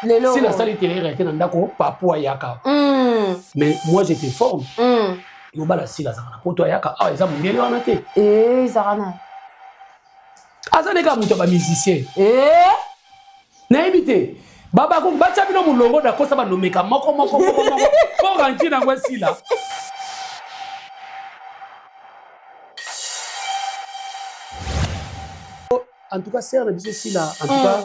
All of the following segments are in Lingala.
Si la salle était arrêtée dans d'accord Papou Ayaka. Mais moi j'étais fort. Yo bala si la zana poto Ayaka. Ah ils ont bien le anaté. Zarana. Azane ka muto ba musicien. Na évité. Baba ko bacha bino mulongo da kosa ba nomeka moko. Ko ranki na ngwa sila. En tout cas, c'est un ici là. En tout cas,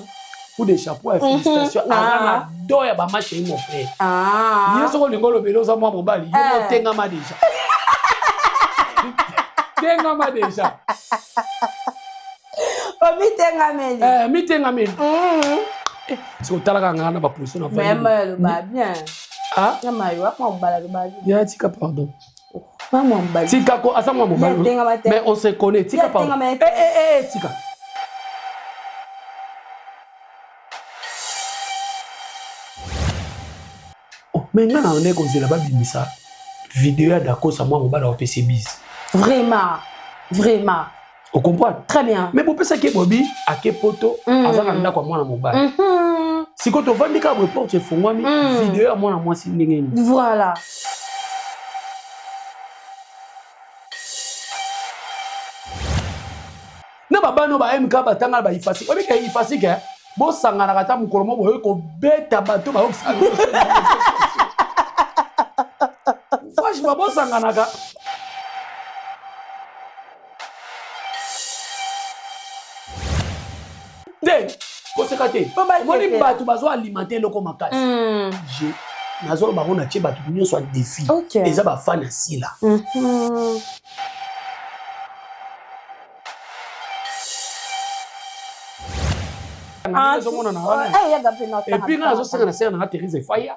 pour des chapeaux et félicitations. Ah, doya ba match mon frère. Ah. Hier sur le golo belo za moi mon bali. Yo tenga ma déjà. Tenga ma déjà. Oh mi tenga meli. Mi tenga meli. Si on t'a la gana ba position na famille. Mais le ba bien. Ah. Ya ma yo mon bala le ba. Ya tika pardon. Pas mon bali. Tika ko asa moi mon bali. Mais on se connaît tika pardon. Tika. Mais non, on est comme ça là-bas, ça. Vidéo d'accord, ça moi, mon bas, on PC bis. Vraiment, vraiment. On comprend? Très bien. Mais pour ça, qui est Bobby, à quel poto, à ça, on a quoi, moi, mon bas. Si quand on va dire qu'un report, c'est fou, moi, mais vidéo, à moi, c'est une. Voilà. Non, bah, non, bah, MK, bah, t'as bah, il facile. Oui, mais il facile, hein. Bon, ça, on a raté mon colomo, vous voyez qu'on bête à bateau, bah, ça. Franchement, bon, ça, on a raté. Dès, qu'on s'est raté. Moi, les bateaux, bah, alimenter le comme casse. J'ai. Nazo, bah, on a tué bateau, nous sommes défi. Et ça, bah, fan assis là. Et puis là, je sais que atterrissé fire.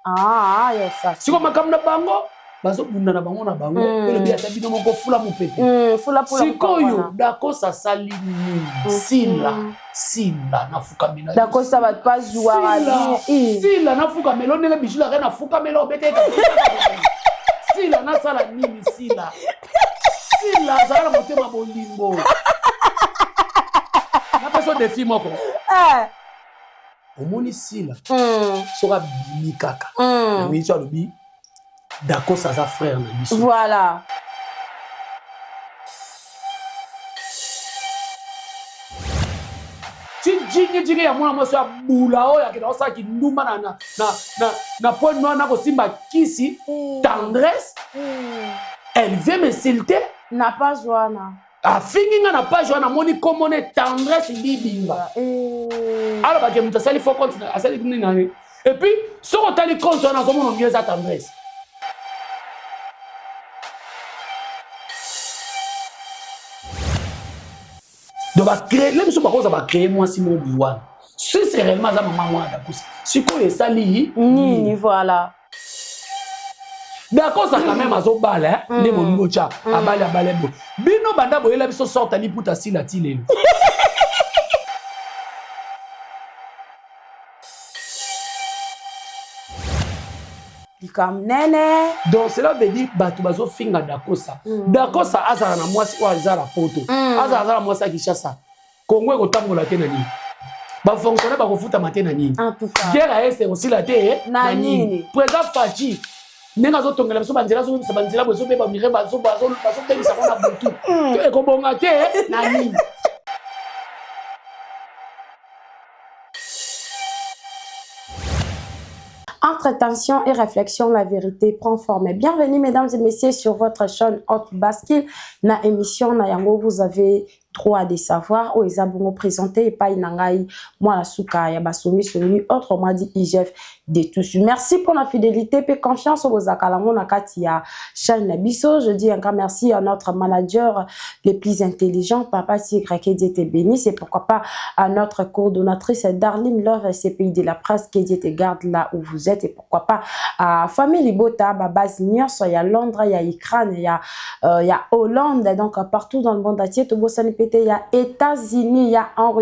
Ah, ça. Si comme na bango, bazo bunda na bango na bango, le bien tabino moko fula mo pepe. Fula pula. Si koyo dako sa sali sila na fuka mina. Dako ça va pas jouer sila na fuka melo ndenge bijula re na fuka melo bete ka. Sila na sala nini sila. Sila za la motema bolimbo. Na personne de filles moko. Omoni sila sera bimi kaka na wiso alobi d'accord ça sa frère na biso voilà jingi ya mwana moso ya bula oyo akenda osala kindumba na point noir na kosimba kisi tendresse elle vient m'insulter na pas joana afingi nga na page wana moni komone tendresse libinga alors ba ke mutu asali faux compte asali nini na ye et puis soko otali compte wana azomona ongi eza tendresse donc bacrée le biso bakoza bacrée mwasi mo boyi wana si c'est réellement aza mama mwana dakusa sikoyo esali nini voilà d'accord ça quand même azobala nde bolingo tya abale bo bino banda boyela biso sorta liputa sila ti lelo comme nene donc cela veut dire bato bazofinga dakosa dakosa azala na mwasi oyo aza na poto azala na mwasi akishasa kongo ekotambola te na nini bafonctionnaire bakofutama te na nini guerre aese osila te na nini président faci ndenge azotongela biso banzela azobimisa banzela bo ezobeba mire bazotengisa ngo na butu ekobonga te na nini. Entre tension et réflexion, la vérité prend forme. Bienvenue, mesdames et messieurs, sur votre chaîne Hot Bascule. Na émission, na yango, vous avez droit de savoir où ils ont présenté et pas inangai moi la souka ya basomi celui autrement dit IGF de tous. Merci pour la fidélité et confiance aux akalango na kati ya chaîne Nabiso. Je dis encore merci à notre manager le plus intelligent Papa Tigre qui Dieu te bénisse et pourquoi pas à notre coordonnatrice Darlene Love CPI de la presse qui Dieu te garde là où vous êtes et pourquoi pas à famille Libota base nyonso ya Londres ya Ukraine ya Hollande donc partout dans le monde entier to bosani répéter, il y a États-Unis, il y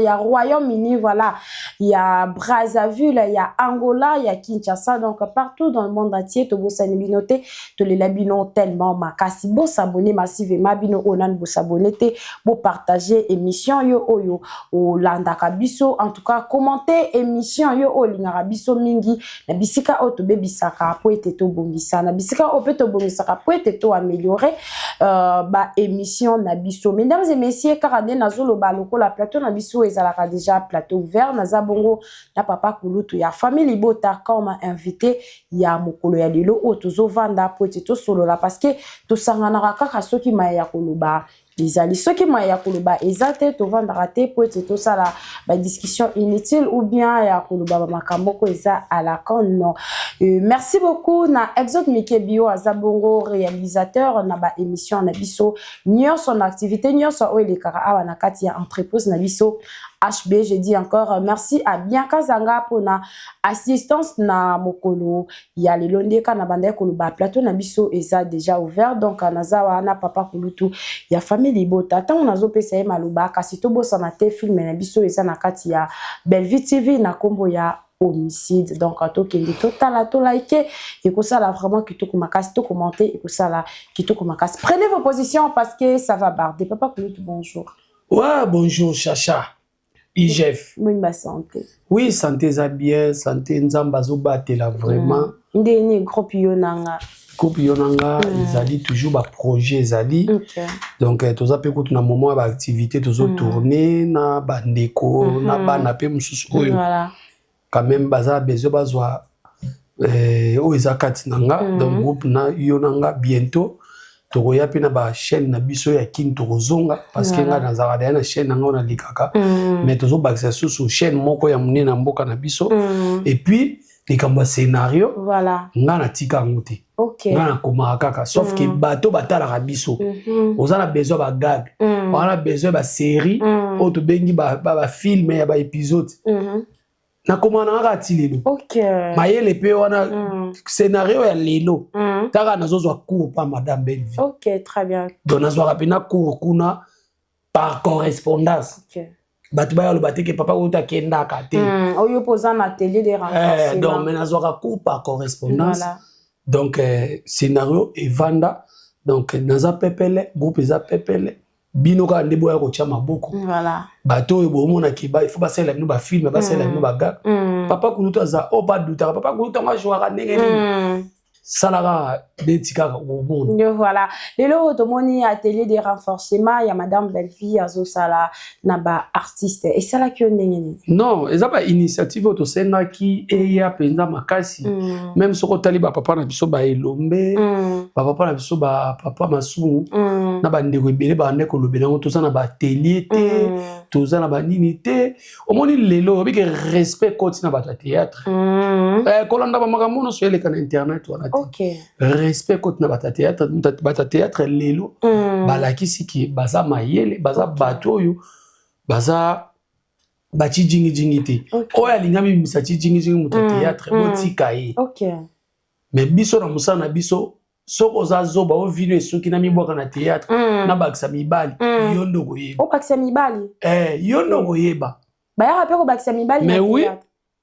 a Royaume-Uni, voilà, il y a Brazzaville, il y a Angola, il y a Kinshasa, donc partout dans le monde entier, to bossa binoté, to les labino tellement makasi, bo s'abonner massivement, bino onan bo s'abonner te, bo partager émission yo oyo, o landa kabiso, en tout cas, commenter émission yo o lingara biso mingi, na bisika o to bebisaka, po ete to bongisa, na bisika o pe to bongisa, po ete to améliorer, ba émission na biso. Mesdames et messieurs, Karade Nazolo Baloko, la plateau na biso ezalaka déjà plateau ouvert. Nazabongo na papa Kulutu ya famille Bota quand on m'a invité ya mokolo ya lelo o tozo vanda po to solo la parce que to sangana kaka soki maya koloba ezali soki maya koloba ezate to vanda raté po to sala ba discussion inutile ou bien ya koloba makambo ko eza à la con non. Merci beaucoup na Exode Mikebio Azabongo réalisateur na ba émission na biso nyo son activité nyo so o elekara awa na kati ya entreprise na biso HB. Je dis encore merci à Bianca Zanga pour na assistance na mokolo ya lelonde ka na banda koloba plateau na biso eza déjà ouvert donc nazawa na papa Kulutu ya famille Bota tant nazo pesa maloba kasi to bossa na te film na biso eza na kati ya Bellevue TV na kombo ya homicide donc to kende total to like et que ça là vraiment qui to makas to commenter et que ça là qui to makas prenez vos positions parce que ça va barder. Papa Kulutu, bonjour. Ouais, bonjour Chacha. IGF. Oui, ma santé. Oui, santé za bien, santé nzamba zo batela vraiment. Ndeni groupe yonanga. Groupe yonanga, ezali toujours ba projet ezali. Okay. Donc toza pe ko tuna moment ba activité tozo tourner na ba ndeko na ba na pe mususu oyo. Voilà. Quand même baza besoin bazwa o ezakati nanga donc groupe na yonanga bientôt. Tokoya pe na ba chaîne na biso ya kin tokozonga parce que nga na zakada na chaîne nga na likaka mais tozo bakisa sur chaîne moko ya munene na mboka na biso et puis likambo scénario voilà nga na tika ngote okay nga na koma kaka sauf que bato batala biso ozana besoin ba gag on a besoin ba série o to bengi ba film ya ba épisode na komana nga tilelo okay mayele pe wana scénario ya lelo taka nazozwa cours pa madame Bellevue. OK, très bien. Donc nazwa pena cours kuna par correspondance. OK. Batu ba yalo bateke papa uta kenda ka te. Oyo posa na télé de renforcement. Donc mais nazwa cours par correspondance. Voilà. Donc scénario et vanda donc naza pepele groupe za pepele bino ka ndebo ya ko tia maboko. Voilà. Bato ebo mona ki ba il faut passer la no ba film passer la no ba gag. Papa Kulutu za o pas douter papa Kulutu nga jouera ndenge Salara Betika au monde. Voilà. Et le automoni atelier de renforcement, il y a madame Bellevue Azo Sala naba artiste et ça là qui on est. Non, et ça pas initiative auto sena qui est ya penza makasi. Même ce côté ba papa na biso ba elombe, papa na biso ba papa masu na ba ndeko ebele ba ndeko lobela to ça na ba atelier te, to ça na ba nini te. Au moni lelo bi que respect continue ba théâtre. Kolanda ba makambo no so ele kana internet wana. OK. Respect contre bata théâtre lelo balakisi ki baza mayele baza bato yo baza bachi jingi te oya lingami misati jingi muta théâtre botika ye. OK. Mais biso na musana biso soko za zoba o vino esoki na miboka na théâtre na bakisa mibali yondo koyeba. O bakisa mibali? Yondo koyeba. Ba ya rappeur ko bakisa mibali na théâtre. Mais oui.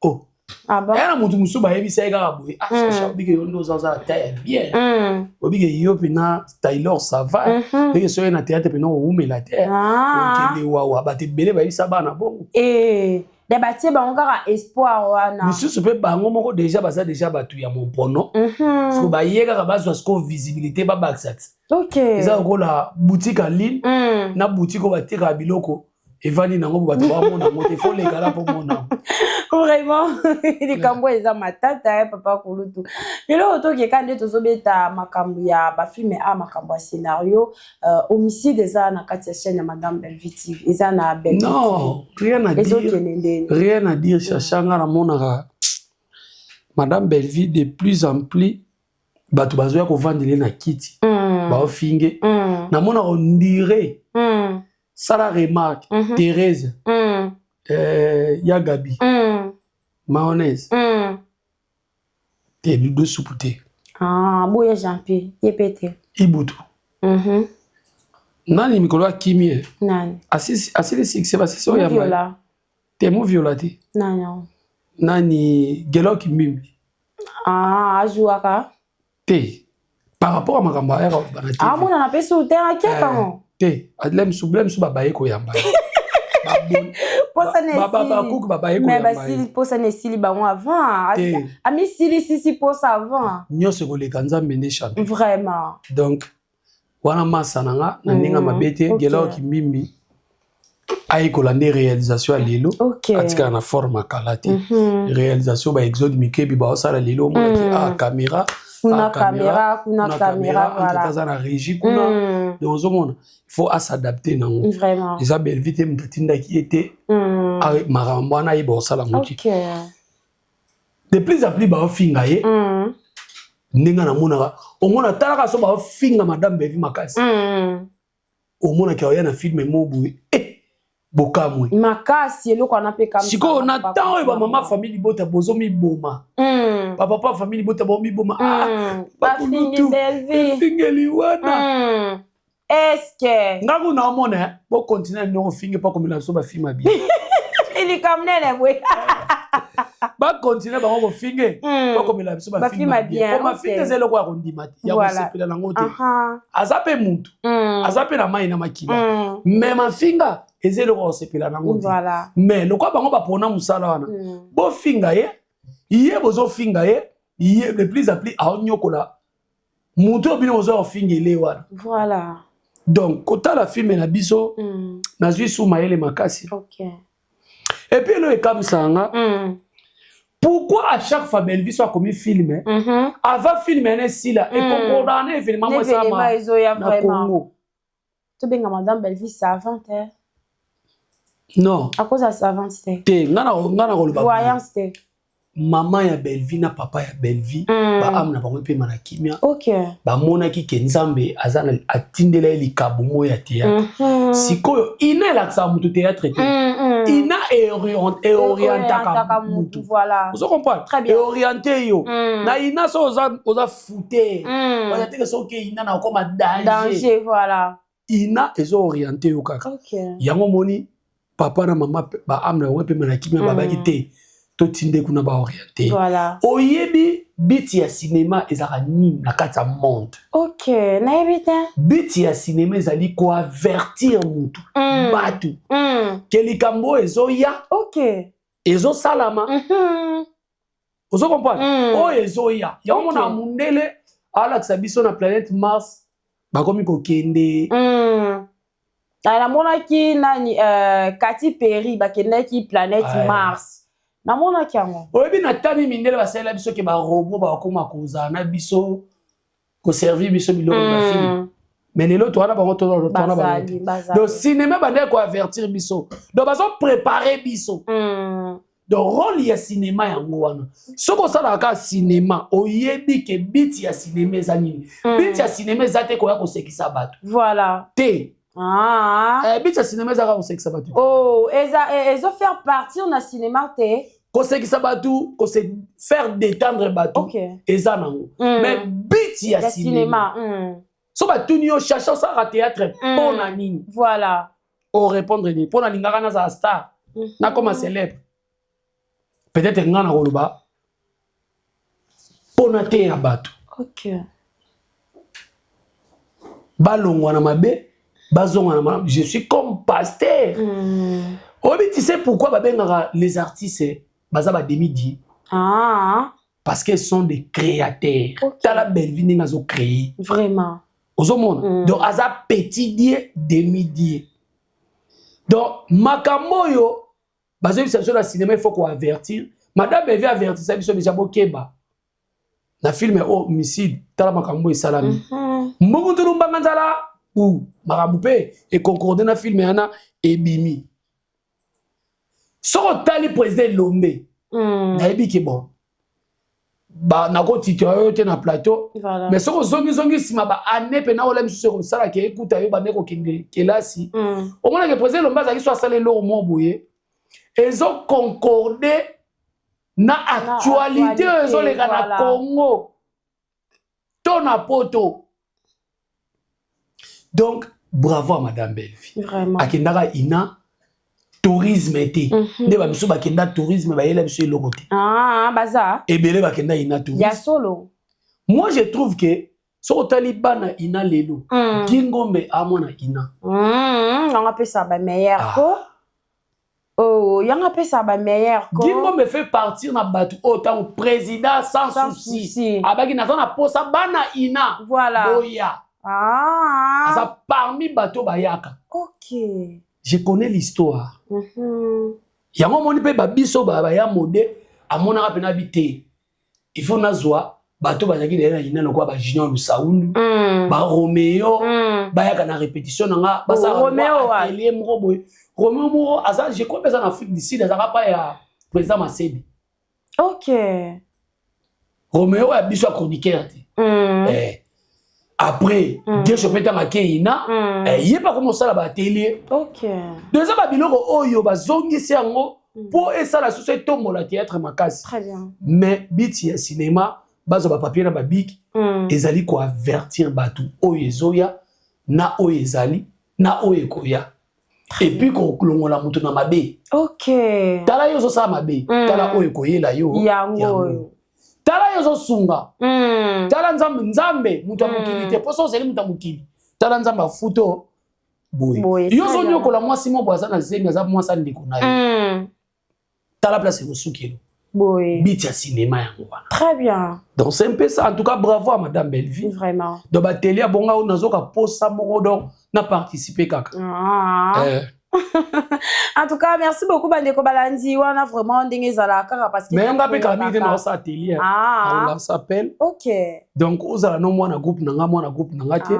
Oh. Ah bon? Yana mutu musuba yebisa eka boye. Ah chacha bige yondo zaza taille bien. Obige yo pena Taylor ça va. Bige so na théâtre pena o umela terre. Donc le wawa ba te bele ba yebisa bana bongo. De batie ba ngara espoir wana. Mususu pe bango moko déjà baza déjà batu ya mon pono. Parce que ba yeka ka bazwa sko visibilité ba baksat. OK. Eza ko la boutique en ligne na boutique ko bateka biloko. Evani nango bato ba mona mote faut les gars là pour mona. Vraiment les kambo eza matata papa Kulutu. Lelo otoke kande tozobeta makambo ya ba film a makambo ya scénario homicide eza na kati ya chaîne ya madame Bellevue TV. Eza na Bellevue. Non, rien à dire. Rien à dire chachanga na monaka. Madame Bellevue de plus en plus bato bazoya ko vandele na kiti. Ba ofinge. Na mona on dirait Sarah remarque, Thérèse, Yagabi, mayonnaise, t'es deux soupoutés. Ah, bouya Jean-Pierre, yépété. Ibutu. Nani mikolo Kimi. Nani. Asili succès ba c'est oya Viola. T'es mo violati. Nani. Nani Gelo Kimimbi. Ah, ajuaka. Te. Par rapport à makamba era banati. Ah, mon a peso terre à quand? Te. Adlem sublem su babaye ko yamba. Baba cook babaye ko yamba. Mais basi posa ne sili ba avant. Ami sili si posa avant. Nyose ko le kanza mende champ. Vraiment. Donc wana masananga na ninga mabete Gelo Kimimbi. Aïe kolande réalisation à lelo katika na forme kalate réalisation ba exode mikebi ba osala lelo mo a caméra kuna caméra voilà kaza na régie kuna donc il faut s'adapter nango vraiment les belle vite mtatinda qui était marambana e ba osala muki de plus en plus ba ofinga ye ninga na mona omona talaka so ba ofinga madame Bevi makasi omona ki oya na film mobu bokamwe makasi eloko anape kam siko na temps ba mama famille bota bozo mi boma papa famille bota bo mi boma ba fingi Belvi fingeli wana est-ce que ngaku na mona bo continuer no fingi pas comme la so ba filma bien ili kamnene bwe ba continuer ba ngo fingi pas comme la so ba filma bien comme fingi zelo kwa kondima ya ko sepela na ngote azape muntu azape na mai na makila même finga ezelo ko sepela na ngote mais lokwa bango ba pona musala wana bo finga ye bozo finga ye le plus appli a onyokola muntu obino bozo finga ele wana voilà donc kota la film na biso na zui suma ele makasi et puis le comme sanga pourquoi à chaque fois Belvi soit comme film avant film ene sila et concordant événement moi ça na Congo to benga madame Belvi savante non à cause de savante te ngana ko ba voyance te maman ya Belvi na papa ya Belvi ba amna bango pe mana kimia ba mona ki kenzambe azana atindela likabo moya te sikoyo ina la sa mutu théâtre te ina orientaka mutu voilà vous comprenez et orienté yo na ina so oza fouté ba te que so ke ina na koma danger voilà ina ezo orienté yo kaka yango moni papa na maman ba amna bango pe mana kimia baba ki te to tinde kuna ba orienté voilà oyebi biti ya cinéma ezaka nini na kati ya monde na yebi biti ya cinéma ezali ko avertir mutu batu ke likambo ezoya ezo salama ozo comprendre oyo ezoya yango mona mundele alakisa biso na planète Mars bakomi kokende namonaki nani Katy Perry bakendaki planète Mars namonaki yango oyebi na tani mindele basalela biso ke barobot bakoma kozala na biso koservir biso biloko na film mais lelo towana bango tona bango donc cinéma bandeki koavertir biso donc bazo préparer biso donc rôle ya cinéma yango wana soki osalaka kaka cinéma oyebi ke biti ya cinéma eza nini biti ya cinéma eza te koya kosekisa bato voilà te biti ya cinéma eza kaka kosekisa bato ezo faire partir na cinéma te kosekisa bato kose faire détendre bato eza nango mais biti ya cinéma so batuni yo cherche osala théâtre mpo na nini voilà orépondre nini mpo nalingaka nazala star nakoma célèbre peut-être nga na koloba mpo na te ya bato balongwa na mabe bazongwa na malamu je suis comme pasteur oyebi tu sais pourquoi babengaka les artistes baza bademi-die parce qu'ils sont des créateurs tala Belvi ndenge azocréer vraiment ozomona donc aza petit die demi-die donc makambo oyo bazoyebisa biso na cinéma il faut koavertir madame Belvi avertisa biso déjà bokeba na filme homicide tala makambo esalami mbongo tolumbanga nzala makambo mpe ekoncorde na filme yana ebimi soko tali président Lombe nayebi ke bon nakotitira yo te na plateau mais soko zongi nsima baane mpe naola misusu ekosala ke ekuta yo bande kokende kelasi omonake président Lombe azalaki so asala eloko mo boye ezoconcorde na actualité oyo ezoleka na Congo to na poto donc bravo à Madame Belleville. Vraiment. Akendaka ina tourisme été. Ne ba miso bakenda tourisme ba yela biso eloko te. Ah, baza. Ebele bakenda ina tourisme. Ya solo. Moi je trouve que so Taliban ina lelo. Kingombe amona ina. On appelle ça ba meilleur ko. Oh, y en a ça ba meilleur ko. Kingombe fait partir na batu autant président sans souci. Abaki na zona posa bana ina. Voilà. Boya. Ah. Ça parmi bateau bayaka. OK. Je connais l'histoire. Yango moni pe babiso ba ya mode amona ka pena bité. Il faut nazwa bateau bazaki derrière ina lokwa ba Junior Lusaundu, ba Romeo, ba ya kana répétition nga ba sa Romeo atelier moko boy. Romeo mo asa je crois en Afrique du Sud azaka pa ya président Massebi. OK. Romeo a biso chroniqueur. Après, Dieu se peut en Keina, il n'y a pas comme ça la télé. OK. Deux ans, biloko oyo bazongi siango pour essa la société tombe la théâtre makasi. Très bien. Mais biti cinéma, bazo ba papier na ba bik, ezali ko avertir batu oyo ezoya na oyo ezali na oyo koya. Et puis ko longola mutu na mabe. OK. Tala yo zo sa mabe, tala oyo koyela yo. Yango. Tala yo zo sunga. Tala nzambe mutu amukili te poso zeli mutu amukili. Tala nzambe afuto boy. Yo zo nyokola mwasi mo boza na zenga za mwasa ndiko na yo. Tala place ko sukelo. Boy. Biti ya cinéma yango wana. Très bien. Donc c'est un peu ça. En tout cas, bravo à Madame Belleville. Vraiment. Donc bateli a bonga nazoka posa moko donc na participer kaka. En tout cas, merci beaucoup Bandeko Balandi. On a vraiment ndenge zalaka parce que mais on a pe kamite dans cet atelier. On s'appelle. OK. Donc ozala no mwana groupe nanga te.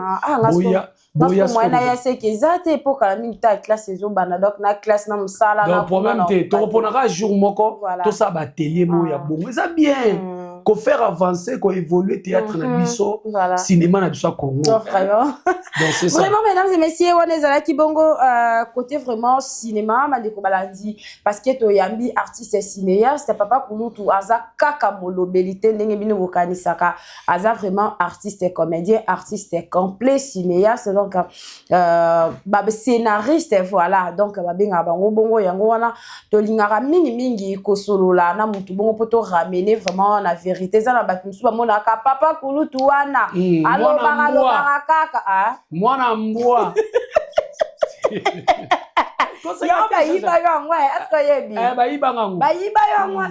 Boya boya moi na yase ke zate pour ka mingi ta classe ezo bana donc na classe na musala na problème te to ponaka jour moko to sa ba atelier mo ya bongo ça bien. Qu'on faire avancer, qu'on évolue théâtre na biso, cinéma na biso Congo. Vraiment. Donc c'est ça. Vraiment mesdames et messieurs, on est là qui bongo côté vraiment cinéma Bandeko Balandi parce que to yambi artiste et cinéaste papa kulutu aza kaka molobelité ndenge bino bokanisaka aza vraiment artiste et comédien, artiste et complet cinéaste donc ba scénariste voilà donc ba benga bango bongo yango wana to lingaka mingi ko solola na mutu bongo poto ramener vraiment na vérité ça na batu musu ba mona ka papa kulutu wana allo kaka mwana mbwa bayiba yango est-ce yebi bayiba ngango bayiba yango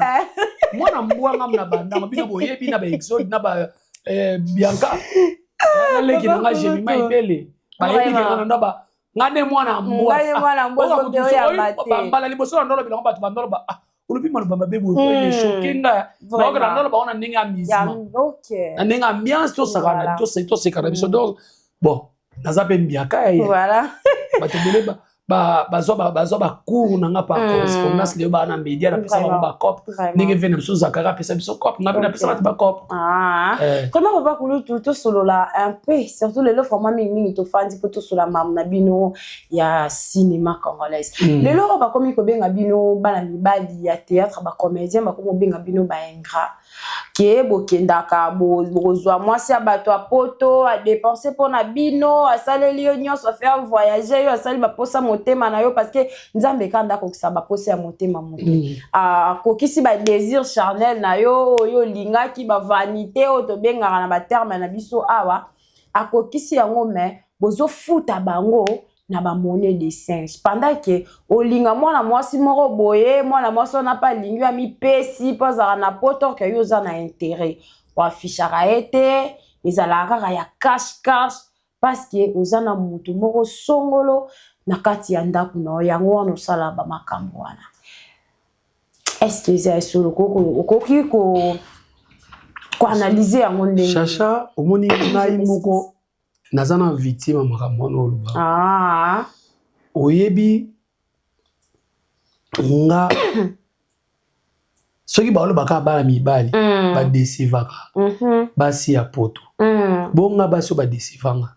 mwana mbwa ngam na banda bino boyebi na ba exode na ba Bianca na leki na jemi maibele bayebi kana na ba ngane mwana mbwa so de ya bate bambala liboso ndolo bilongo batu bandolo ba ulupi malo bamba bebu ko ile shokinga ba ko ndolo ba ona ninga misma OK na ninga ambiance to sakana to sekana biso donc bon nazape Bianca voilà batebele bazo ba cours nanga par correspondance leo ba na media na pesa ba cop ninge vena biso zakara pesa biso cop na bina pesa ba cop comment papa kulutu to solo là un peu surtout le format mingi to fandi pour to solo mam na bino ya cinéma congolais le lo ba komi ko benga bino bana mibali ya théâtre ba comédien ba komo benga bino ba ingrat ke bokendaka bozwa mwasi ya bato a poto a dépenser pour na bino a saleli yo nyonso faire voyager yo a sali ba posa motema na yo parce que nzambe kanda ko kisa ba posa ya motema moto a kokisi ba désir charnel na yo yo lingaki ba vanité o to bengaka na ba terme na biso awa a kokisi yango mais bozo futa bango na ba monnaie de singe pendant que olinga mwana mwasi moko boye mwana mwasi na pa lingi ya mipesi poza na poto que yo za na intérêt wa fichara ete ezala kaka ya cash parce que ozana mutu moko songolo na kati ya ndaku na yango wana sala ba makambo wana est-ce que c'est sur le koki ko analyser yango ndenge chacha omoni ngai moko nazana victime makambo na oluba oyebi nga soki balobaka bana mibali badesivaka basi ya poto bonga basi oyo badesivanga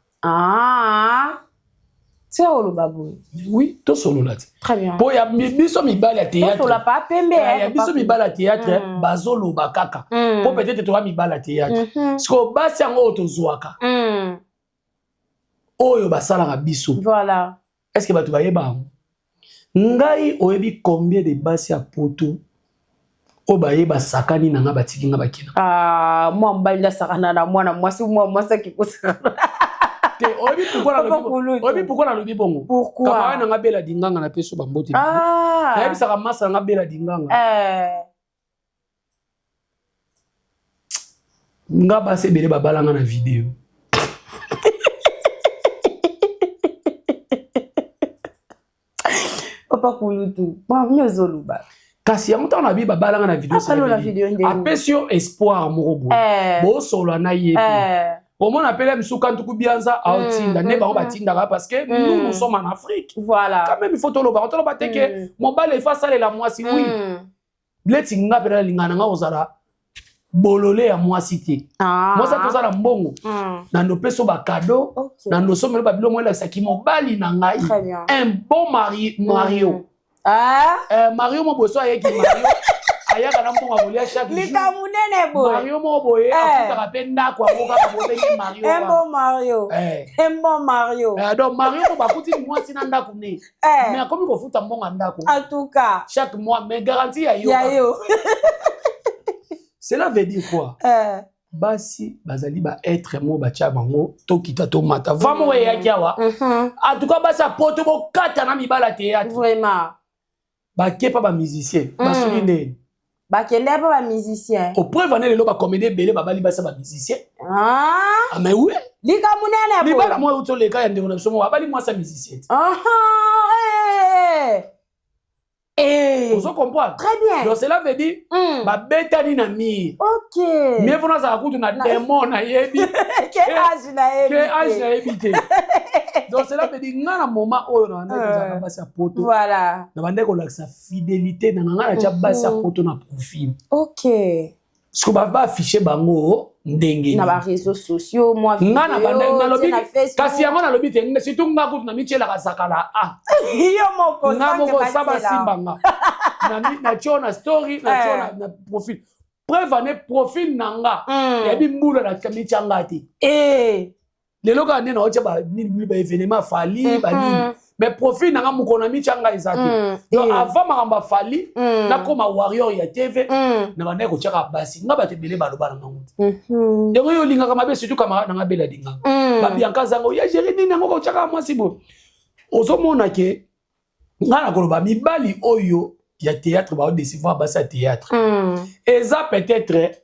c'est oloba boye oui tosolola te très bien po ya biso mibali ya théâtre tosolola pa pembe ya biso mibali ya théâtre bazoloba kaka po peut-être toka mibali ya théâtre siko basi yango oyo tozwaka oyo basalaka biso. Voilà. Est-ce que bato bayeba ngai oyebi combien de basi ya poto o bayeba sakani na nga batiki nga bakina? Ah, moi mbali la sakana na mwana mwasi ki kosana. Te oyebi pourquoi na lobi bongo? Pourquoi? Kama na nga bela dinganga na peso bambote. Ah. Na yebi saka masa na nga bela dinganga. Nga basi bele babalanga na video. Papa Kulutu, nyozoluba. Kasi yango tana bi babalanga na video ça. Apesio espoir morobo. Bo solo na yebi. Au moins appelle Msuka Ntuku Bianza outinda ne ba batinda parce que nous sommes en Afrique. Voilà. Quand même il faut tolo ba que mon bal est face à la moisi oui. Letinga pera lingana nga ozala bololé ya moisi te. Moi ça toza la mbongo. Na no peso ba cadeau, na no somelo ba bilo mo la saki mo bali na ngai. Un bon Mario. Mario mo boso ayeki Mario. Ayaka na mbongo abolia chaque jour. Likamunene boy. Mario mo boye afutaka pe ndako akoka bobengi Mario. Un bon Mario. Un bon Mario. Donc Mario ko bakuti mwasi na ndako ne. Mais comme ko futa mbongo ndako. En tout cas, chaque mois mais garantie ya yo. Ya yo. Cela veut dire quoi? Basi bazali ba être mo ba tia bango to kita to mata. Vamo ya kiawa. En tout cas basa poto bo kata na mibala théâtre. Vraiment. Ba kepa ba musicien. Ba soline. Ba kende pa ba musicien. Au preuve ané le ba comédien belé ba bali basa ba musicien. Ah mais oui. Lika munene bo. Libala mo uto le ka ya ndeko na biso mo ba bali moi sa musicien. Vous comprenez? Très bien. Donc cela veut dire ba betani na mi. OK. Mais vous ça kutu na démon na yebi. Que âge na yebi. Que âge na yebi. Donc cela veut dire ngana moment oyo na ndeko basa poto. Voilà. Na bandeko la sa fidélité na ngana cha basa poto na profil. OK. Ce que ba afficher bango ndenge. Na ba réseaux sociaux moi ngana bandeko na lobi. Kasi yango na lobi te surtout ngakutu na michela kasakala Yo moko saba simbanga. Na chona story na chona na profil. Preuve ane profil nanga. Yabi mbula na kamichanga ti. Lelo ka nena ocha ba ni ba événement fali ba ni. Mais profil nanga mukona michanga izaki. Donc avant makamba fali na koma warrior ya TV na bande ko chaka basi nga batebele baloba na ngango. Yango yo linga kama be surtout kama nanga bela dinga. Ba bianka zango ya gérer nini ngo ko chaka mwasi bo. Ozomona ke ngana koloba mibali oyo ya théâtre ba décevoir basa théâtre. Et ça peut-être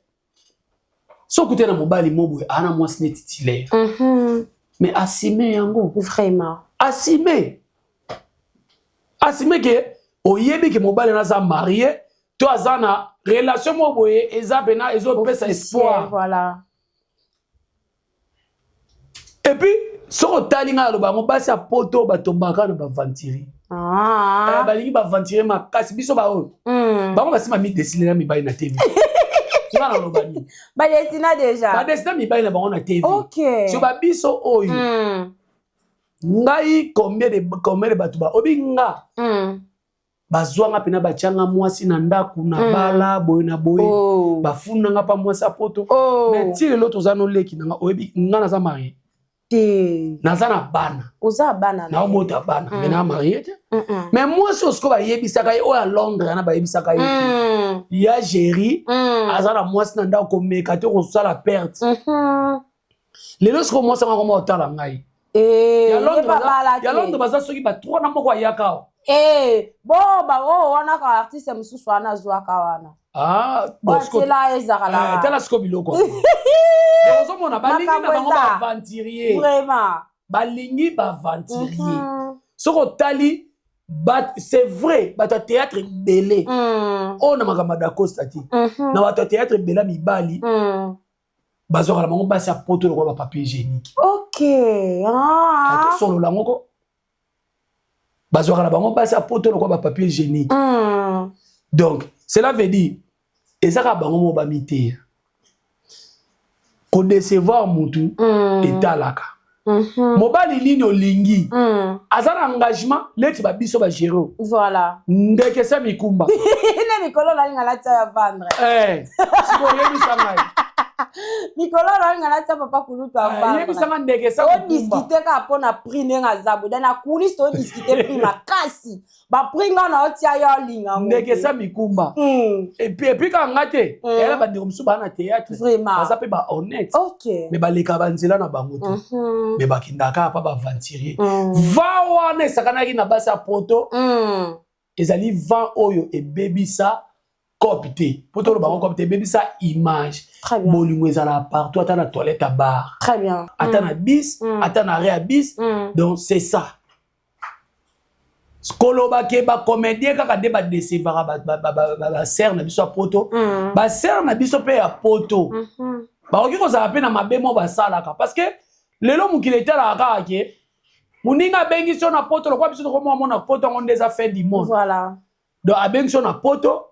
so koute na mobali mobo ana mwasi ne titulaire. Mais assumer yango vraiment. Assumer que oyebi ke mobali na za marié, to azana relation mobo eza bena ezo pesa espoir. Voilà. Et puis so talinga lo ba mobasi a poto batombaka na ba ventiri. Balingi ba ventiri makasi biso ba o. Ba mo basima mi dessiner na mi bayi na TV. Tu vas na lo bani. Ba dessiner déjà. Ba dessiner mi bayi na ba na TV. OK. So ba biso oyo. Ngai combien de batu ba obinga. Bazwanga pena bachanga mwasi na ndaku na bala boy na boy. Bafuna nga pa mwasi a poto. Mais tire l'autre zano leki nga oyebi nga na za marié. Nazana bana. Oza bana. Na omota bana. Mena marié te. Mais moi si osko ba yebisaka ye o à Londres na ba yebisaka ye. Ya géri azana mwasi na ndako komeka te ko sala perte. Lelo sko mwasi nga ko otala ngai. Ya Londres baza soki ba 3 na moko ayaka. Wana ka artiste mususu wana zwa ka wana. Bosko. Tela sko biloko. Bozo mona balingi na bango ba venturier. Vraiment. Balingi ba venturier. Soko tali c'est vrai ba théâtre belé. On na makamba d'Acosta ti. Na ba théâtre bela mibali. Bazo la bango ba sa poto le papier hygiénique. OK. Solo la ngoko. Bazouara la bango passe à poto le papier hygiénique. Donc, cela veut dire, et ça va bango ba mité. Ko décevoir mutu et talaka. Mobali ligne olingi. Azana engagement, leti ba biso ba gérer. Voilà. Ndeke sa mikumba. Ne mikolo la linga la tia vendre. Siko yebi sangai. Nicolas Ranga na papa kulutu amba. Yebi sanga ndeke sa on discuter ka pona prix nenga zabu dana kulisi to discuter prix makasi ba prix nga na otia yo linga ndeke sa mikumba et puis quand ngate elle ba ndeko msuba na théâtre vraiment ça peut ba honnête OK mais ba leka banzela na bango to mais ba kindaka pa ba venturier va wana sakana ki na basa poto ezali vent oyo e bebisa copité poto lo bango copité bebisa image bolingo ezala partout ata na toilette à bar très bien ata na bis ata na ré à bis donc c'est ça koloba ke ba comédien kaka de ba décevra ba ser na biso poto ba ser na biso pe ya poto ba oki ko za pe na mabemo ba salaka parce que lelo mukile tala kaka ke muninga bengi so na poto lo kwa biso ko mo na poto on des affaires du monde voilà donc abengi so na poto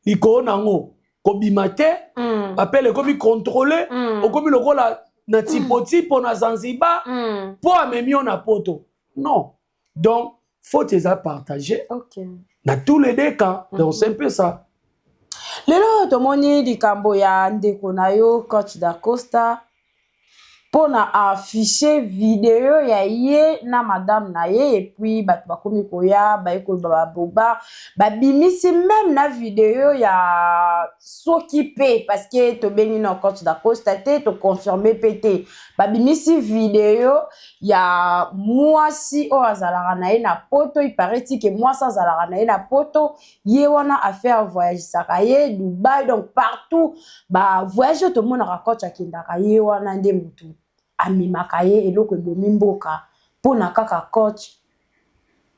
iko nango ko bimate appelle ko bi contrôler okomi lokola na tipo na Zanzibar po amemio na poto non donc faut les partager dans tous les deux cas donc c'est un peu ça lelo tomoni likambo ya ndeko na yo Coach Da Costa pona afficher vidéo ya ye na madame na ye et puis bato bakomi koya baekolo baboba babimisi même na vidéo ya soki pe parce que to bengi na Coach Da Costa te to confirmer pété babimisi vidéo ya mwasi o azalaka na ye na poto il paraît que mwasi azalaka na ye na poto ye wana affaire voyage saka ye Dubaï donc partout ba voyage to mona Coach akindaka ye wana nde mutu amimaka ye eloko ebomi mboka pona kaka Coach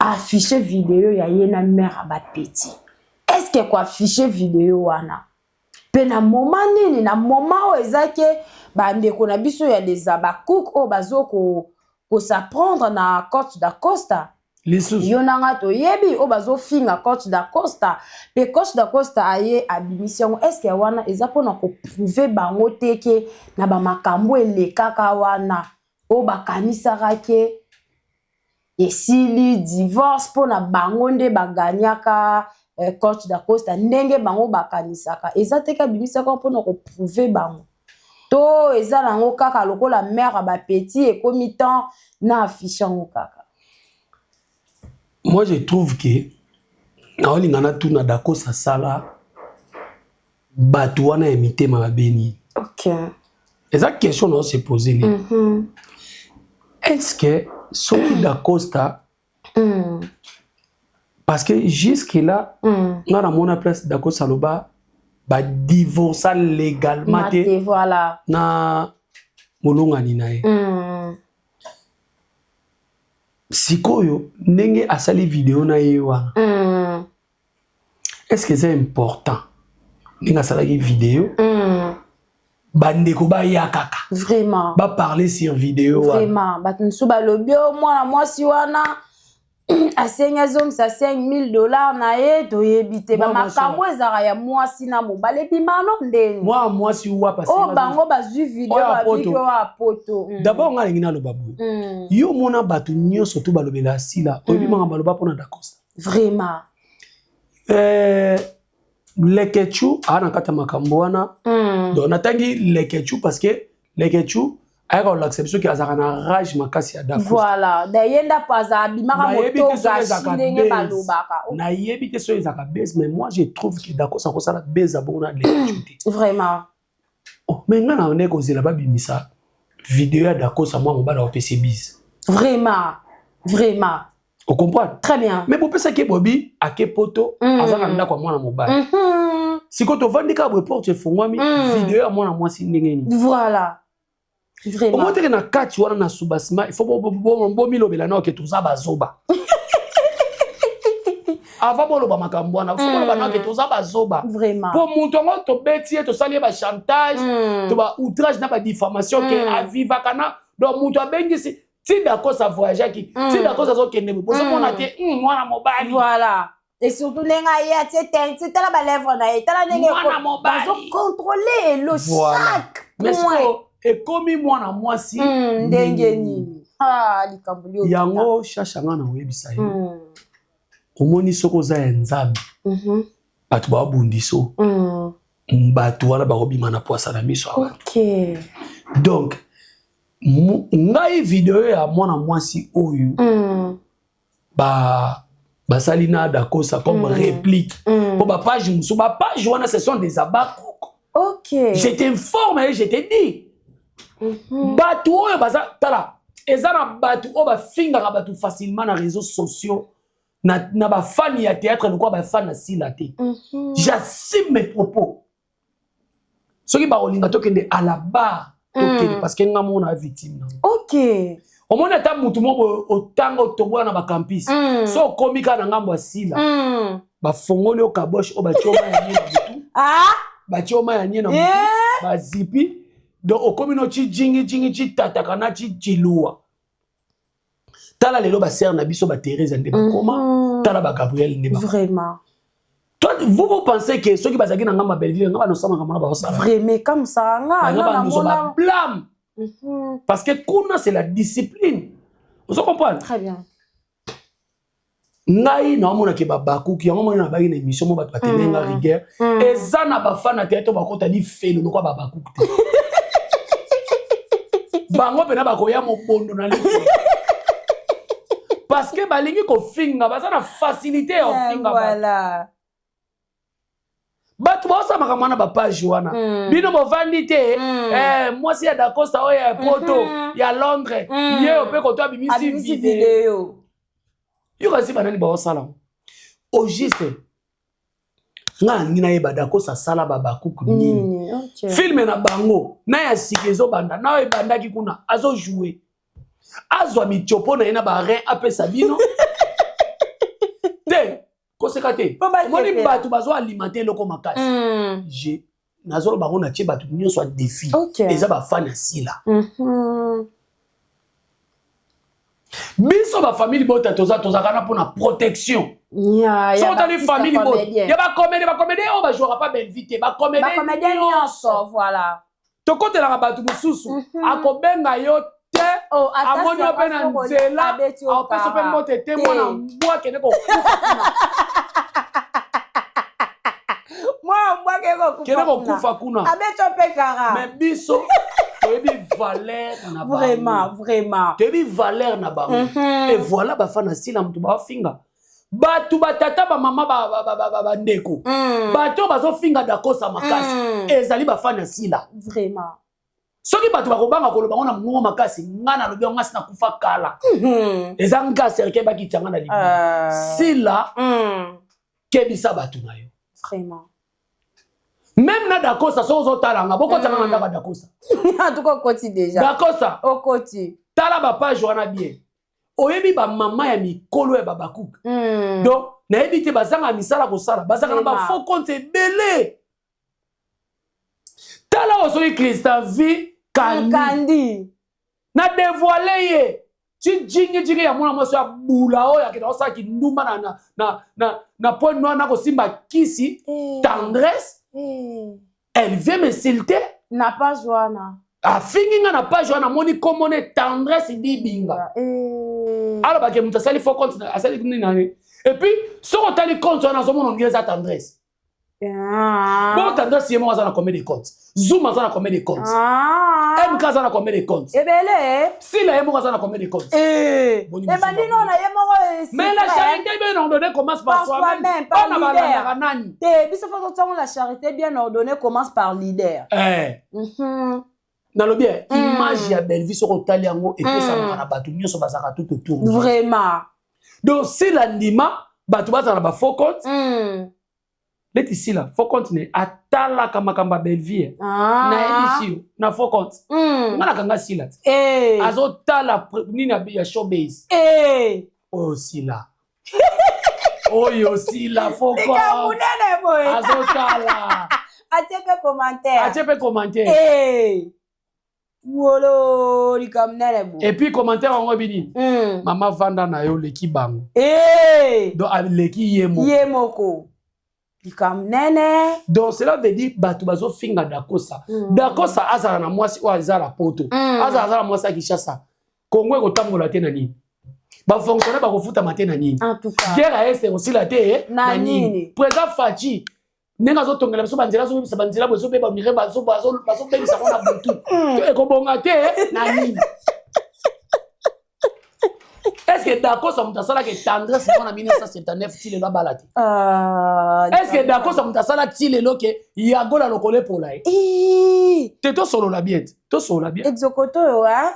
afficher vidéo ya ye na mère ba petit est-ce que quoi afficher vidéo wana pe na moment nini na moment o ezake ba ndeko na biso ya des abakouk o bazoko ko s'apprendre na Coach Da Costa yo nanga to yebi o bazo finga Coach Da Costa pe Coach Da Costa aye abimission est-ce que wana eza pona ko prouver bango teke na ba makambo elekaka wana o bakanisaka ke esili divorce pona bango nde baganyaka Coach Da Costa ndenge bango bakanisaka eza teke abimisaka pona ko prouver bango to eza nango kaka lokola mère ba petit et komi temps na affichango kaka. Moi, je trouve que naolingana tuna Da Costa sala batu wana imité ma beni. OK. Et ça question on se poser est-ce que soki Da Costa parce que jusque là na na mona place Da Costa loba ba divorcer légalement te voilà na molongani na ye. Sikoyo ndenge asali vidéo na ye wana est-ce que c'est important ndenge asali vidéo bandeko ba ya kaka vraiment ba parler sur vidéo vraiment batunsu balobi mwana mwasi wana asenga zom sa $5,000 na ye toyebite ba makambo ezaka ya mwasi na mobale bimano ndeni mwasi uwa parce oh bango bazwi vidéo babiki wa poto d'abord nga lingi na loba boye yo mona batu nyonso to balobela asila oyebimanga baloba pona Da Costa vraiment Lekechu ana kata makambo wana donc natangi Lekechu parce que Lekechu ayaka l'acception ki azaka na rage makasi ya Da Costa voilà dayenda paza abimaka moto gashi ndenge balobaka na yebi te so ezaka base mais moi je trouve que Da Costa ko sala base abona Lekechu vraiment oh mais nga na ndeko zela ba bimisa vidéo ya Da Costa moi mobala o PC bis vraiment on comprend très bien mais pour penser que Bobby a ke poto azaka ndako mwana mobala siko to vandika bo porte fongwami vidéo ya mwana mwasi ndenge ni voilà vraiment comment te na kati wana na subasima il faut bo milobela na ke tuza bazoba avant boloba makambo wana faut boloba na ke tuza bazoba vraiment pour mutongo to beti to sali ba chantage to ba outrage na ba diffamation ke aviva kana donc muto abengisi si Da Costa voyage qui si Da Costa zo kende bo so mona te mwana mobali voilà et surtout nenga ya tete tala ba lèvre na ye tala nenge ko bazo contrôler le chaque mais et comme mwana mwasi ndenge nini likambo lio yango shashanga na webisa ye omoni soko za ya nzambe batu ba bundiso bato wana bakobima na poasa na miso. OK. Donc ngai vidéo ya mwana mwasi oyo basali na Dakosa comme réplique pour ba page musu ba page wana ce sont des abakok. OK. Je t'informe et je te dis bato oyo baza tala ezana bato oyo bafingaka bato facilement na réseaux sociaux na ba fan ya théâtre quoi ba fan na sila te. J'assume mes propos. Soki ba olinga tokende à la barre parce que nga mona victime. OK. Au moins ata mutu moko otango tobola na ba campus. So komika na ngambo asila. Ba fongoli o kabosh o ba choma ya nyina mutu. Ba choma ya nyina mutu. Ba zipi do okomino chi jingi chi tatakana chi chilua. Tala lelo ba sœur na biso ba Thérèse ndé ba koma, tala ba Gabriel ndé ba. Vraiment. Toi, vous pensez que ceux qui basent dans ma belle vie, nous sommes vraiment vraiment comme ça, nous sommes blâme. Parce que kuna c'est la discipline. Vous comprenez? Très bien. Ngai na mona ke babaku ki yango mona ba ina émission mo ba tenenga rigueur eza na ba fan na théâtre ba kota di felo no kwa babaku. Bango pena ba ko ya mo bondo na li. Parce que balingi ko finga ba na facilité au finga. Voilà. Bato bosa makamana ba page wana bino bovandi te moi si ya Dakosa o ya poto ya Londres ye ope ko to abimisi vidéo yo kasi banani ba osala au juste nga ngina ye ba Dakosa sala baba kuku nini film na bango na ya sikezo banda na e bandaki kuna azo jouer azwa michopo na ina ba rein apesa bino te kosekate moni bato bazo alimenter loko makasi je nazolo bango na tie bato nyonso défi eza ba fan asila biso ba famille bota toza kana pona protection so tali famille bota ya ba comédie on va jouer pas belle vite ba comédie nyonso voilà to kotela bato mususu akobenga yo te amoni ope na nzela apesa pe mote te mwana mbwa kene ko kene ko kufa kuna mais biso toyebi valeur na bango vraiment toyebi valeur na bango et voilà bafana sila mutu bafinga bato batata bamama bandeko bato bazofinga Dakosa makasi ezali bafana sila vraiment soki bato bakobanga koloba ngo na mongo makasi nga na lobi ngasi na kufa kala eza ngasi erke bakitanga na libi sila kebisa bato na yo vraiment même na Dakosa so ozotalanga bokotanga na ndaka Dakosa en tout cas koti déjà Dakosa okoti tala ba page wana bien oyebi ba mama ya mikolo ya babakuka donc nayebi te bazanga misala kosala bazanga na ba faux compte ebele tala osoki Christian vie kandi na dévoiler ye ti jingi ya mwana mwasi ya bula oyo akenda osaki ndumba na point noir na kosimba kisi tendresse elle vient m'insulter na page wana afinginga na page wana moni komone tendresse di binga alors ba ke muta sali faux compte asali nini nani et puis soko tali compte wana zo mona ngeza tendresse bon tendresse yemo azana combien de comptes Zoom azana combien de comptes MK azana combien de comptes ebele si la yemo azana combien de comptes bandino na yemo mais la charité bien ordonnée commence par soi-même pas na balanga nani te biso faut que la charité bien ordonnée commence par leader na lo bien image ya belle vie soko tali yango et puis ça na bato nyonso bazaka tout autour vraiment donc si la ndima bato bazana ba faux comptes Let ici là, faut continuer. Atala kamakamba belvie. Na ebisi na faut compte. Ngana kanga sila. Azotala nina ya showbiz. Oh sila. Oh yo sila faut compte. Azotala. Achepe commentaire. Wolo likamnele bo. Et puis commentaire on bini. Mama vanda na yo leki bango. Donc leki yemoko. Donc cela veut dire bato bazo finga Dakosa. Dakosa azala na mwasi o azala poto. Azala mwasi akishasa. Kongo ko tambola te na nini. Ba fonctionner ba ko futa matin na nini. En tout cas. Guerre est aussi la te na nini. Présent Fachi Nenga zo tongela biso banzela zo bibisa banzela bozo be ba mire bazo bebisa kona butu. To ekobonga te na nini. Est-ce que d'accord ça mutasala que tendresse en 1979 ti le la balati? Est-ce que d'accord ça mutasala ti le lo que yagola lokole pola? Te to solo la bien. To solo la bien. Exokoto wa.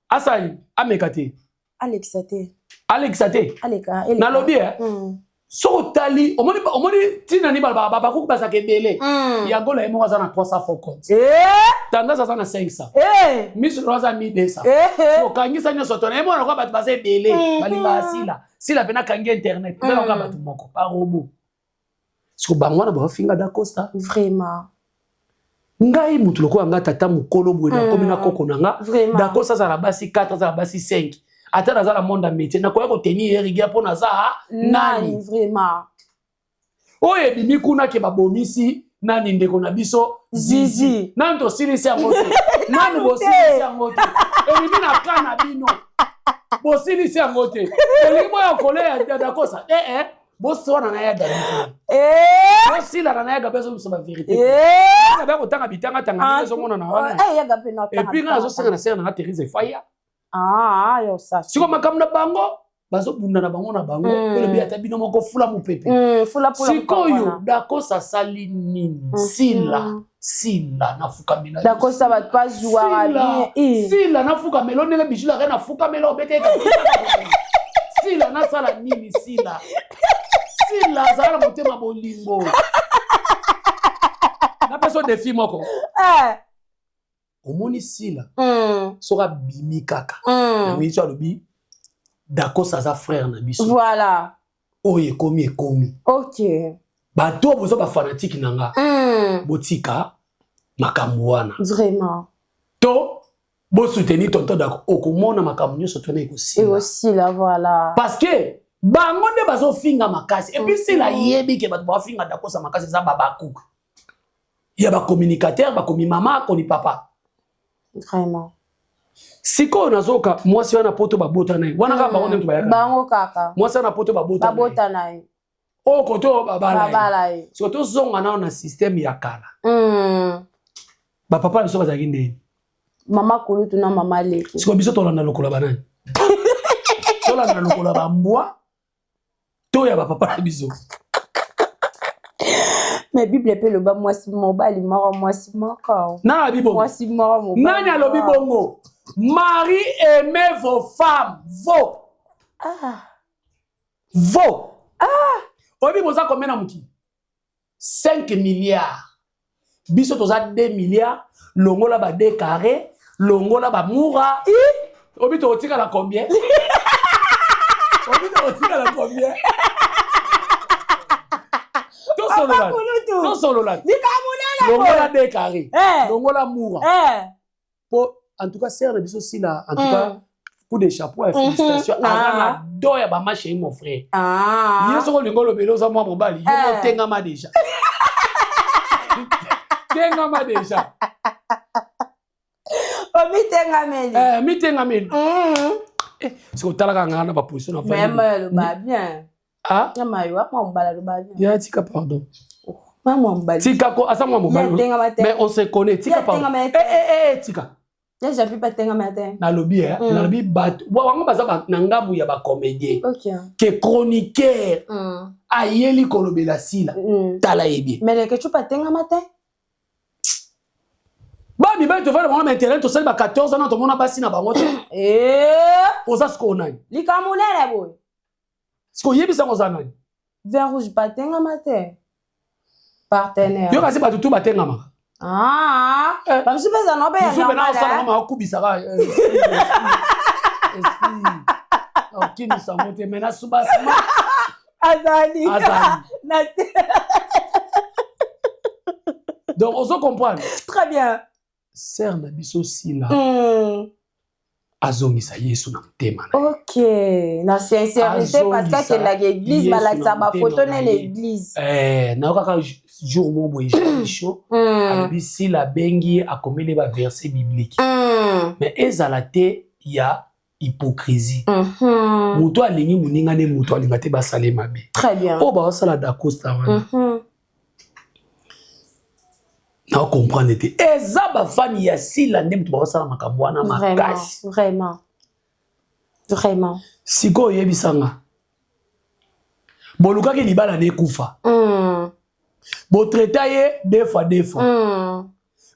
Asali amekate. Alexate. Alexate. Aleka. Na lobby so tali omoni tina ni baba ku basa ke bele. Yagola emo za na 300 focons. Tendresse za na 500. Miss Rosa mi desa. So kangisa nyo soto na emo na kwa batu basa bele. Balinga asila. Sila pena kangi internet. Bela kwa batu moko pa robo. So bangwana ba finga da Costa. Vraiment. Ngai mutu loko anga tata mukolo bwe na komi na koko nanga. Da Costa za la basi 4 za la basi 5. Ata na za la monde métier na koya ko tenir rigia pona za nani vraiment. Oye bimi kuna ke babomisi nani ndeko na biso Zizi. Nani to silisi yango te. Nani bo silisi yango te. Ebimi na kana bino. Bo silisi yango te. Elimo ya kole ya Da Costa. Bo sona na ya David. Bo sila na ya gabezo mso ba vérité. Na ba ko tanga bitanga tanga biso mona na wana. Ya gabe na tanga. Et puis na zo senga na senga na Therese Faya. Yo ça. Siko makamna bango. Bazo bunda na bango na bango. Ele bi ata bino moko fula mu pepe. Fula pula. Siko yo Da Costa sali nini. Sila na fuka mina. Da Costa va pas jouer bien. Sila na fuka melo ndenge bijula re na fuka melo bete ka. Sila na sala nini sila. Sila zala motema bolingo. Na peso défi moko. Omoni sila. Sora bimi kaka. Na wicho alobi Da Costa za frère na biso. Voilà. Oye komi. OK. Bato bozo ba fanatique nanga. Botika makambo wana. Vraiment. To bo soutenir tonton Da okomona makambo nyoso tona ekosila. Et aussi là voilà. Parce que bango nde bazo finga makasi et puis c'est la yebi ke bato ba finga Da Costa makasi za baba ku. Il y a ba communicateur, ba komi mama, koni papa. Vraiment. Siko nazoka mwasi wana poto babota naye. Wana ka bango nde bayaka. Bango kaka. Mwasi wana poto babota naye. Babota naye. O koto babala. Babala. Siko to zonga na système ya kala. Ba papa biso bazaki nde. Mama kulutu na mama leki. Siko biso tolanda lokola banani. Tolanda lokola bambwa. To ya ba papa biso. Mais Bible peut le bas moi si mobile mort moi si mort. Na Bible. Moi si mort mobile. Nani alobi bongo. Marie aimez vos femmes. Vos. Obi boza combien na muki? 5 milliards. Biso toza 2 milliards. Longola ba 2 carrés. Longola ba moura. Obi to otika la combien? Obi to otika la combien? Tout solo là. Longola 2 carrés. Longola moura. En tout cas, c'est le aussi là. En tout cas, coup de chapeau et félicitations. Ah, doya ba ma chérie mon frère. Il est sur le ngolo belo za moi mon bali. Il tenga ma déjà. Tenga ma déjà. Mi tenga meli. Mi tenga meli. C'est au talaka ngana ba position na famille. Mais le ba bien. Ah? Ya mayo wa mo mbala le ba bien. Ya tika pardon. Maman mbali. Tika ko asa moi mon bali. Mais on se connaît. Tika pardon. Tika. Déjà plus pas tenga matin. Na lobby na lobby bat. Wango baza ba nangabu ya ba comédien. OK. Que chroniqueur. Ayeli kolobela sila. Tala yebi. Mais que tu pas tenga matin? Ba mi ba to faire mon internet to sel ba 14 ans to mona basi na ba moto. Oza sko nani? Likamunene boy. Sko yebi sa oza nani? Vin rouge pas tenga matin. Partenaire. Yo kasi ba tutu ba tenga ma. Comme si pesa no be ya normal. Ça ma kubisa ka. OK, nous sommes montés maintenant sous basement. Azali. Donc on se comprend. Très bien. Sœur na biso sila. Azongisa Yesu na mtema. OK, na sincérité parce que la église balakisa ba photo na l'église. Na kaka jour mo boye chaud. Abi sila bengi akomele ba verset biblique. Mais ezalate ya hypocrisie. Muto alingi muninga ne muto alinga te basale mabe. Très bien. O ba sala Da Costa wana. na comprendre te eza ba fan ya sila ndem tu ba sala makambo wana makasi vraiment siko yebisanga boluka ke libala ne kufa bo traiter ye deux fois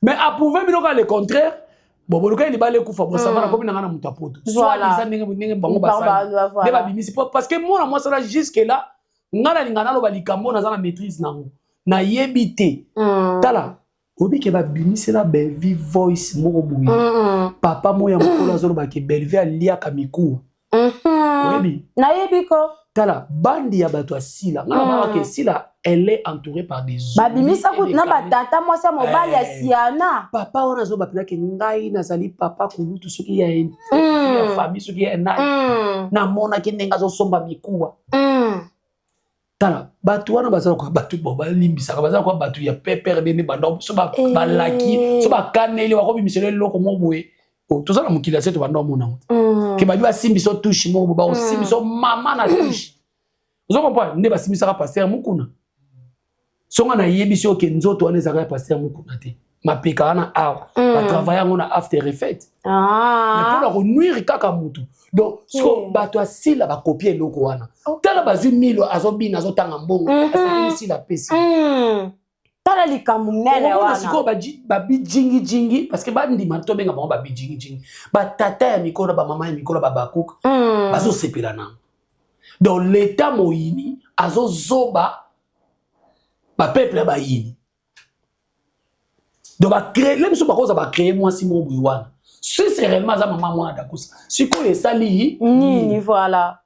mais approuver binoka le contraire bon boluka libala kufa bo savana comme na muta poto soit les ndenge bango basali de ba bimisi parce que moi ça jusque là ngana lingana lo balikambo na za na maîtrise nango na yebite tala obi ke ba bimisi la Belvi voice moko buyi papa moya mokolo azolo ba ke Belvi alia kamiku oyebi na yebiko tala bandi ya bato asila ngana ba ke sila elle est entourée par des hommes ba bimisa ku na batata moi sa mobali ya siana papa wana zo ba pena ke ngai nazali papa kulutu soki ya famille soki ya na mona ke ndenga zo somba mikuwa tala bato wana bazala kwa bato boba limbisaka bazala kwa bato ya pepere bene bando so ba balaki so ba kaneli wako bimisele loko mobwe o to zala mukila seto bando mona ke ba simbi so touche mo ba o simbi so mama na touche zo comprendre ne ba simbi saka pasteur mukuna so nga na yebisi o ke nzoto wana ezaka pasteur mukuna te mapeka wana awa ba travailler ngona after effect mais pour la renuire kaka mutu donc so bato asila ba copier loko wana tala bazwi milo azobina azotanga mbongo asili la pesi tala likambo nene wana siko ba bijingi jingi parce que ba ndima to benga ba bijingi jingi ba tata ya mikolo ba mama ya mikolo ba bakuka bazo sepela na donc l'état moyini azozoba ba peuple ba yini donc ba créer les biso ba koza ba créer moi si mo buwana si c'est réellement za maman moi dakusa siko esali ni voilà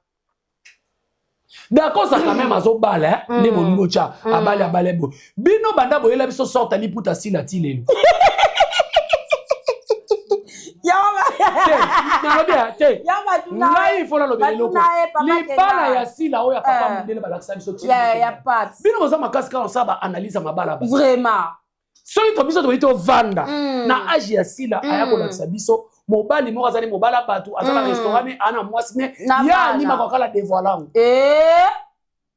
d'accord ça quand même azobala ne bolingo cha abale bo bino banda boyela biso sorta liputa sila ti lelo ngai fola lobele loko libala ya sila oya papa mondele balakisa biso ti bino boza makasi kaka osala baanalyse ya mabala vraiment soki to biso toyei tovanda na age ya sila aya kolakisa biso mobali moko azali mobala bato azala restaurant ne ana mwasi ne ya anima kokala devoilango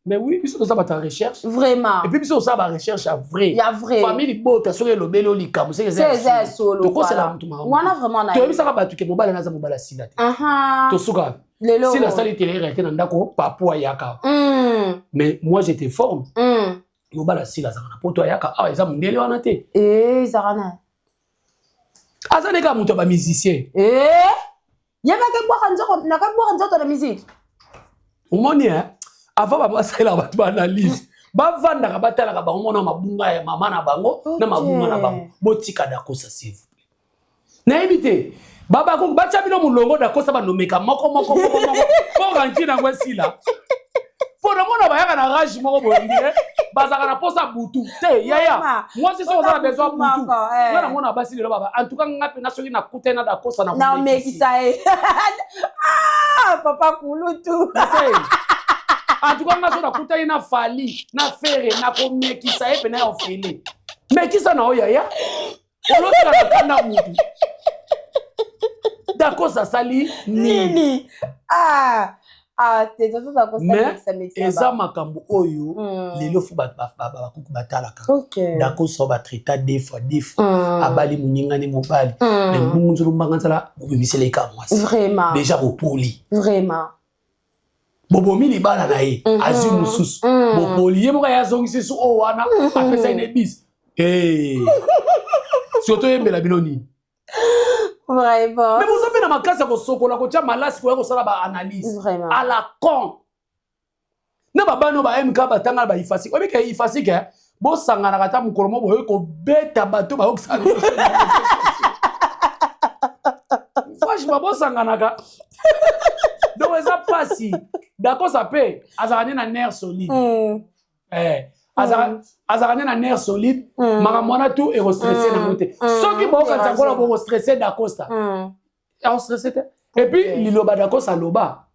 mais oui biso toza bata recherche vraiment et puis biso osala ba recherche ya vrai ya vrai famille bota soki elobeli olikambo soki eza solo tokosela mutu makambo wana vraiment na toyebisaka bato ke mobali naza mobala sila te tosuka sila asali telere te na ndako papu ayaka mais moi j'étais forme mobala sila azaka na poto ayaka awa eza mondele wana te ezaka na aza neka mutu ya bamusicien yebake bwaka nzoto na musique omoni avant babasalelaka bato baanalyse bavandaka batalaka bango mona mabunga ya mama na bango na mabunga na bango botika dakosa s'il vous plaît nayebi te babako batya bino molongo dakosa banomeka moko po ranki nango esila po namona bayaka na rage moko boyendile bazaka na posa butu te yaya mwasi so ozala besoin butu nga namona basi lelo baba en tout cas nga pena soki nakute na dakosa na omekisa ye papa kulutu en tout cas nga so nakuta ye na fali na fere na komekisa ye pena ya ofele mekisa na oyo yaya olotaka na kanda mutu dakosa sali nini mais eza makambo oyo lelo fo bakuku batalaka dakosa batraita deux fois abali moningani mobali mais mbungu nzolo mbanga nzala bobemisela eka mwasi déjà bopoli bobomi libala na ye azwi mosusu bopoli ye moko ye azongisi su oyo wana apesa ine bis surtout yembela bino nini vraiment mais vous avez na makasi ko sokola ko tia malasi ko ya ko sala ba analyse à la con na babano ba MK batanga ba ifasi obi ke ifasi ke bo sangana kata mukolo mo boye ko beta bato ba oksana franchement bo sangana ka donc ça passe d'accord ça peut azarane na nerf solide azarane na nerf solide makamona tout et stressé na moté soki bo kanza kola bo stressé d'acosta on stressé et puis liloba d'acosta loba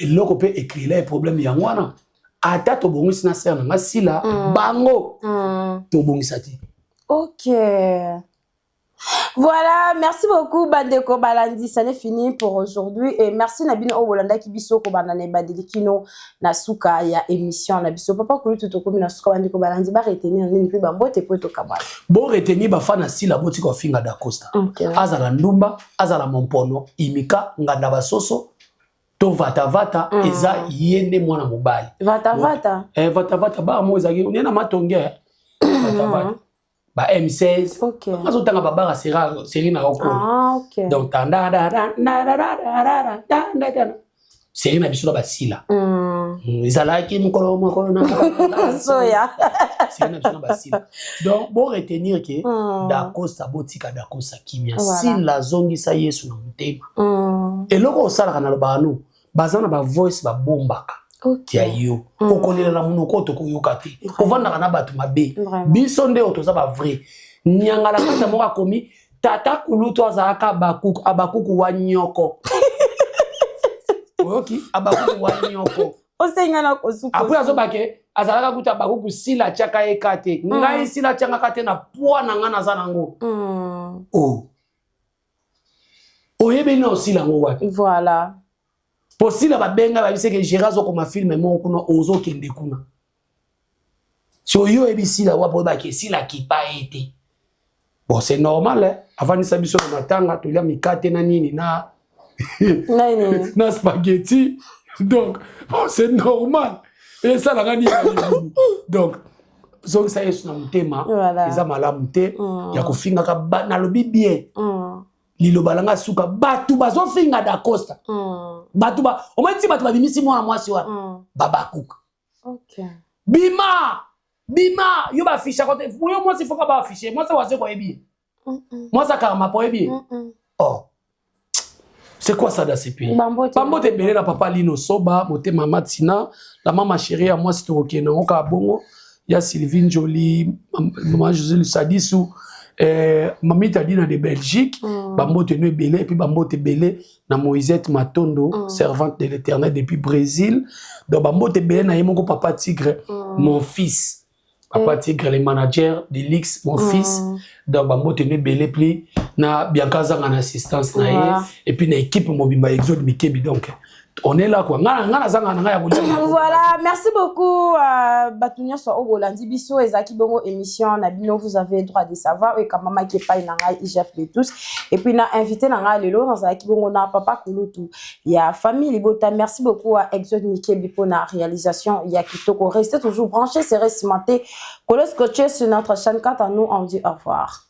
eloko pe écrit là problème ya ngwana ata to bongisi na serna ngasila bango to bongisa ti OK Voilà, merci beaucoup Bandeko Balandi, ça n'est fini pour aujourd'hui et merci Nabino Obolanda Kibiso ko banane badelikino na suka ya émission na biso papa kulu tout ko na suka Bandeko Balandi ba retenir nini puis bambote po to kabala. Bon retenir ba fana sila boti ko finga da Costa. Azala ndumba, azala mompono, imika nganda basoso to vata eza yende mwana mobali. Vata ba mo ezaki unena matonge vata. Ba M16 OK azo tanga baba série na okona donc série na biso ba sila izalaki mukolo na soya série na biso ba sila donc bon retenir que dakosa botika dakosa kimia sila zongisa Yesu na mutema eloko osala na lobano bazana ba voice ba bombaka ya yo okolela na munoko to koyoka te ovanda kana batu mabe biso nde otoza ba vrai nyangala kata moka komi tata kuluto azaka abakuku wa nyoko oyoki abakuku wa nyoko osengana kosuko après azobake azalaka kuta abakuku sila chaka ekate ngai sila changa kate na poa na ngana za nango oyebe na osila ngo wapi voilà posila babenga babise ke Gérard ko ma film mo kuna ozo kende kuna so yo ebisila wapo ba ke sila kipa ete bon c'est normal hein avant ni sabiso na matanga to lia mikate na nini na na spaghetti donc bon, c'est normal et ça la gani donc so ça est na mutema eza malamu te ya kofinga ka na lobi bien lilo balanga suka batu bazo finga da Costa batu ba o menti batu babimisi mwana mwasi wa baba kuka bima yo ba afficher côté yo mwasi foka ba afficher moi ça waze ko ebi moi ça karma po ebi oh c'est quoi ça dans ce pays Bambote belé na papa Lino Soba moté mama Tina la maman chérie à moi c'est OK na oka bongo ya Sylvine Jolie maman José Sadissou Mamita Dina de Belgique, Bambote no belé, puis Bambote belé, na Moïsette Matondo, servante de l'Éternel depuis Brésil. Donc Bambote belé na yemoko papa Tigre, mon fils. Papa Tigre, le manager de l'X, mon fils. Donc Bambote no belé, puis na Bianca Zang en assistance na et puis na équipe Mobimba Exode Mikebi donc. On est là quoi. Voilà, merci beaucoup Batunia so Ogolandi biso ezaki bongo émission na bino vous avez droit de savoir et quand maman qui pas na ngai chef de tous et puis na invité na ngai lelo na ezaki bongo na papa Kulutu ya famille Libota. Merci beaucoup à Exode Mikebi pour la réalisation ya kitoko. Restez toujours branchés, c'est cimenté. Coller scotché sur notre chaîne. Quant à nous on dit au revoir.